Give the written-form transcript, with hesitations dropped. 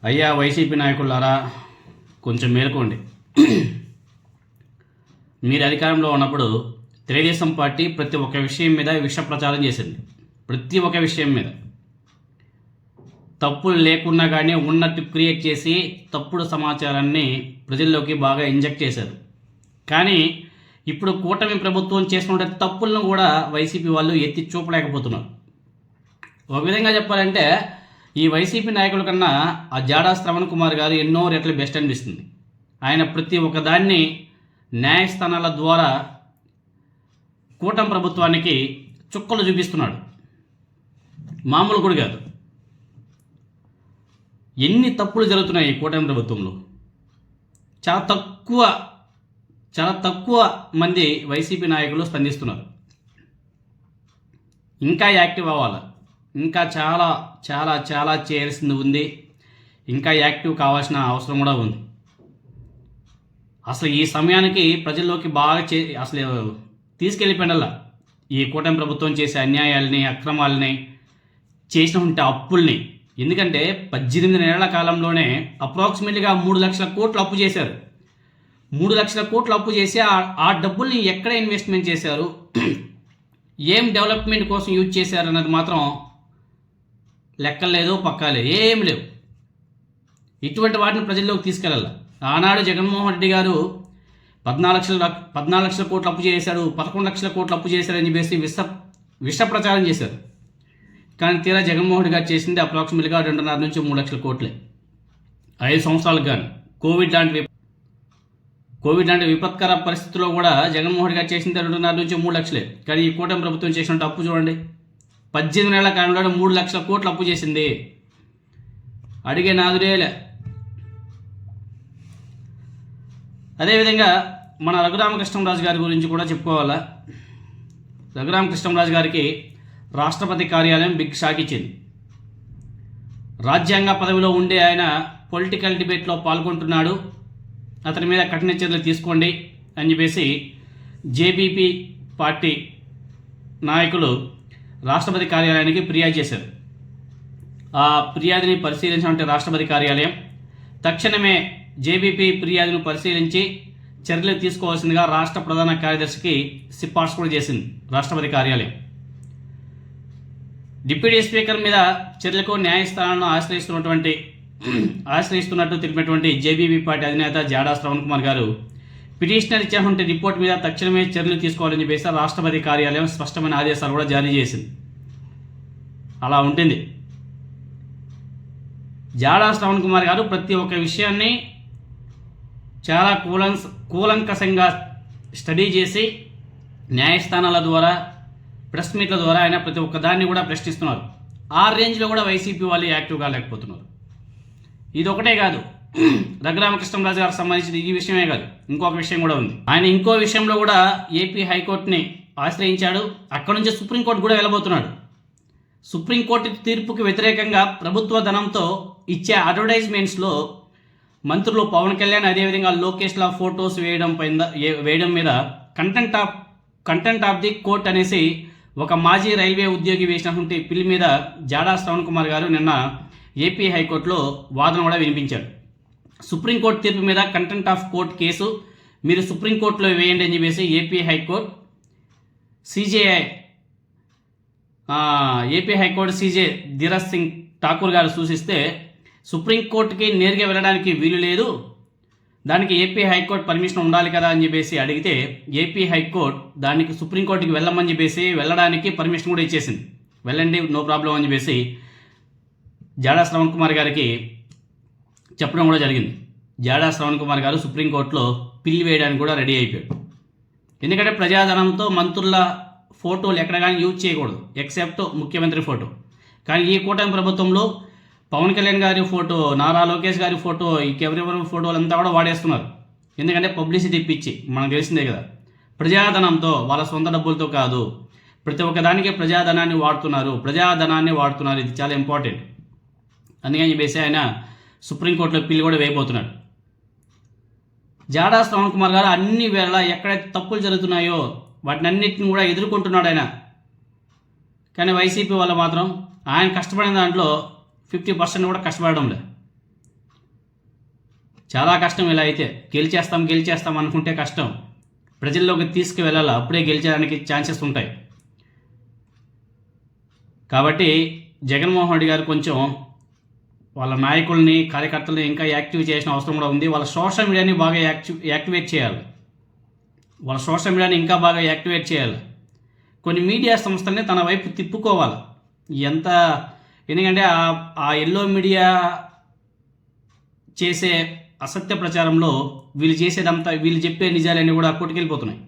అయ్యా వైసీపీ నాయకులారా, కొంచెం మేలుకోండి. మీరు అధికారంలో ఉన్నప్పుడు తెలుగుదేశం పార్టీ ప్రతి ఒక్క విషయం మీద విష ప్రచారం చేసింది. ప్రతి ఒక్క విషయం మీద తప్పులు లేకున్నా కానీ ఉన్నట్టు క్రియేట్ చేసి తప్పుడు సమాచారాన్ని ప్రజల్లోకి బాగా ఇంజెక్ట్ చేశారు. కానీ ఇప్పుడు కూటమి ప్రభుత్వం చేస్తున్న తప్పులను కూడా వైసీపీ వాళ్ళు ఎత్తి చూపలేకపోతున్నారు. ఒక విధంగా చెప్పాలంటే ఈ వైసీపీ నాయకుల కన్నా ఆ జాడా శ్రవణ్ కుమార్ గారు ఎన్నో రెట్లు బెస్ట్ అనిపిస్తుంది. ఆయన ప్రతి ఒక్క దాన్ని న్యాయస్థానాల ద్వారా కూటమి ప్రభుత్వానికి చుక్కలు చూపిస్తున్నాడు. మామూలు కూడా కాదు. ఎన్ని తప్పులు జరుగుతున్నాయి ఈ కూటమి ప్రభుత్వంలో. చాలా తక్కువ మంది వైసీపీ నాయకులు స్పందిస్తున్నారు. ఇంకా యాక్టివ్ అవ్వాలి. ఇంకా చాలా చాలా చాలా చేయాల్సింది ఉంది. ఇంకా యాక్టివ్ కావాల్సిన అవసరం కూడా ఉంది. అసలు ఈ సమయానికి ప్రజల్లోకి బాగా అసలు తీసుకెళ్ళిపోయినల్లా ఈ కూటమి ప్రభుత్వం చేసే అన్యాయాలని, అక్రమాలని, చేసిన అప్పుల్ని. ఎందుకంటే 18 నెలల కాలంలోనే అప్రాక్సిమేట్లీగా 3 లక్షల కోట్లు అప్పు చేశారు. 3 లక్షల కోట్లు అప్పు చేసి ఆ డబ్బుల్ని ఎక్కడ ఇన్వెస్ట్మెంట్ చేశారు, ఏం డెవలప్మెంట్ కోసం యూజ్ చేశారు అన్నది మాత్రం లెక్కలు లేదు, పక్కాలే, ఏం లేవు. ఇటువంటి వాటిని ప్రజల్లోకి తీసుకెళ్ళాలి. ఆనాడు జగన్మోహన్ రెడ్డి గారు 14 లక్షల కోట్లు అప్పు చేశాడు, 11 లక్షల కోట్లు అప్పు చేశారని చెప్పేసి విష ప్రచారం చేశారు. కానీ తీరా జగన్మోహన్ రెడ్డి గారు చేసింది అప్రాక్సిమేట్గా 2.5 నుంచి 3 లక్షల కోట్లే. 5 సంవత్సరాలకు కానీ కోవిడ్ లాంటి విపత్కర పరిస్థితుల్లో కూడా జగన్మోహన్ రెడ్డి గారు చేసింది 2.5 నుంచి 3 లక్షలే. కానీ ఈ కూటమి ప్రభుత్వం చేసినట్టు అప్పు చూడండి, 18 నెలల కాలంలో 3 లక్షల కోట్లు అప్పు చేసింది. అడిగే నాదురేలే. అదేవిధంగా మన రఘురామకృష్ణంరాజు గారి గురించి కూడా చెప్పుకోవాలా. రఘురామకృష్ణంరాజు గారికి రాష్ట్రపతి కార్యాలయం బిగ్ షాక్ ఇచ్చింది. రాజ్యాంగ పదవిలో ఉండే ఆయన పొలిటికల్ డిబేట్లో పాల్గొంటున్నాడు, అతని మీద కఠిన చర్యలు తీసుకోండి అని చెప్పేసి జేబీపీ పార్టీ నాయకులు రాష్ట్రపతి కార్యాలయానికి ఫిర్యాదు చేశారు. ఆ ఫిర్యాదుని పరిశీలించినటువంటి రాష్ట్రపతి కార్యాలయం తక్షణమే జేబీపీ ఫిర్యాదును పరిశీలించి చర్యలు తీసుకోవాల్సిందిగా రాష్ట్ర ప్రధాన కార్యదర్శికి సిఫార్సు కూడా చేసింది రాష్ట్రపతి కార్యాలయం. డిప్యూటీ స్పీకర్ మీద చర్యలకు న్యాయస్థానాలను ఆశ్రయిస్తున్నట్టు తెలిపినటువంటి జేబీబీ పార్టీ అధినేత జాడా శ్రవణ్ కుమార్ గారు పిటిషనర్ ఇచ్చినటువంటి రిపోర్ట్ మీద తక్షణమే చర్యలు తీసుకోవాలని చెప్పేసి రాష్ట్రపతి కార్యాలయం స్పష్టమైన ఆదేశాలు కూడా జారీ చేసింది. అలా ఉంటుంది. జాడా శ్రవణ్ కుమార్ గారు ప్రతి ఒక్క విషయాన్ని చాలా కూలంకషంగా స్టడీ చేసి న్యాయస్థానాల ద్వారా, ప్రెస్ మీట్ల ద్వారా ఆయన ప్రతి ఒక్క దాన్ని కూడా ప్రశ్నిస్తున్నారు. ఆ రేంజ్లో కూడా వైసీపీ వాళ్ళు యాక్టివ్గా లేకపోతున్నారు. ఇది ఒకటే కాదు, రఘురామకృష్ణంరాజు గారికి సంబంధించిన ఈ విషయమే కాదు, ఇంకొక విషయం కూడా ఉంది. ఆయన ఇంకో విషయంలో కూడా ఏపీ హైకోర్టుని ఆశ్రయించాడు. అక్కడ నుంచి సుప్రీంకోర్టు కూడా వెళ్ళబోతున్నాడు. సుప్రీంకోర్టు తీర్పుకి వ్యతిరేకంగా ప్రభుత్వ ధనంతో ఇచ్చే అడ్వర్టైజ్మెంట్స్లో మంత్రులు పవన్ కళ్యాణ్, అదేవిధంగా లోకేష్ల ఫొటోస్ వేయడం మీద కంటెంట్ ఆఫ్ ది కోర్ట్ అనేసి ఒక మాజీ రైల్వే ఉద్యోగి వేసినటువంటి పిల్ మీద జాడా శ్రవణ్ కుమార్ గారు నిన్న ఏపీ హైకోర్టులో వాదన కూడా వినిపించారు. సుప్రీంకోర్టు తీర్పు మీద కంటెంట్ ఆఫ్ కోర్ట్ కేసు మీరు సుప్రీంకోర్టులో వేయండి అని చెప్పేసి AP high court CJ Dhiraj Singh Thakur గారు సూచిస్తే సుప్రీంకోర్టుకి నేరుగా వెళ్ళడానికి వీలు లేదు, దానికి ఏపీ హైకోర్టు పర్మిషన్ ఉండాలి కదా అని చెప్పేసి అడిగితే ఏపీ హైకోర్టు దానికి సుప్రీంకోర్టుకి వెళ్ళమని చెప్పేసి వెళ్ళడానికి పర్మిషన్ కూడా ఇచ్చేసింది. వెళ్ళండి, నో ప్రాబ్లం అని చెప్పేసి జాడా శ్రవణ్ కుమార్ గారికి చెప్పడం కూడా జరిగింది. జాడా శ్రవణ్ కుమార్ గారు సుప్రీంకోర్టులో పిల్లి వేయడానికి కూడా రెడీ అయిపోయాడు. ఎందుకంటే ప్రజాధనంతో మంత్రుల ఫోటోలు ఎక్కడ కానీ యూజ్ చేయకూడదు ఎక్సెప్ట్ ముఖ్యమంత్రి ఫోటో. కానీ ఈ కూటమి ప్రభుత్వంలో పవన్ కళ్యాణ్ గారి ఫోటో, నారా లోకేష్ గారి ఫోటో, ఇంకెవరెవరి ఫోటోలు అంతా కూడా వాడేస్తున్నారు. ఎందుకంటే పబ్లిసిటీ ఇప్పించి, మనకు తెలిసిందే కదా, ప్రజాధనంతో, వాళ్ళ సొంత డబ్బులతో కాదు, ప్రతి ఒక్క దానికి ప్రజాధనాన్ని వాడుతున్నారు. ఇది చాలా ఇంపార్టెంట్. అందుకని చెప్పేసి ఆయన సుప్రీంకోర్టులో పిల్లి కూడా వేయబోతున్నాడు. జాడా శ్రవణ్ కుమార్ గారు అన్ని వేళ ఎక్కడైతే తప్పులు జరుగుతున్నాయో వాటినన్నిటిని కూడా ఎదుర్కొంటున్నాడు ఆయన. కానీ వైసీపీ వాళ్ళు మాత్రం ఆయన కష్టపడిన దాంట్లో 50% కూడా కష్టపడడం లేదు. చాలా కష్టం. ఇలా అయితే గెలిచేస్తాం అనుకుంటే కష్టం. ప్రజల్లోకి తీసుకువెళ్ళాలి, అప్పుడే గెలిచడానికి ఛాన్సెస్ ఉంటాయి. కాబట్టి జగన్మోహన్ రెడ్డి గారు కొంచెం వాళ్ళ నాయకుల్ని, కార్యకర్తల్ని ఇంకా యాక్టివ్ చేసిన అవసరం కూడా ఉంది. వాళ్ళ సోషల్ మీడియాని బాగా యాక్టివేట్ చేయాలి. ఇంకా బాగా యాక్టివేట్ చేయాలి. కొన్ని మీడియా సంస్థల్ని తన వైపు తిప్పుకోవాలి. ఎందుకంటే ఆ ఎల్లో మీడియా చేసే అసత్య ప్రచారంలో వీళ్ళు చెప్పే నిజాలన్నీ కూడా కొట్టుకెళ్ళిపోతున్నాయి.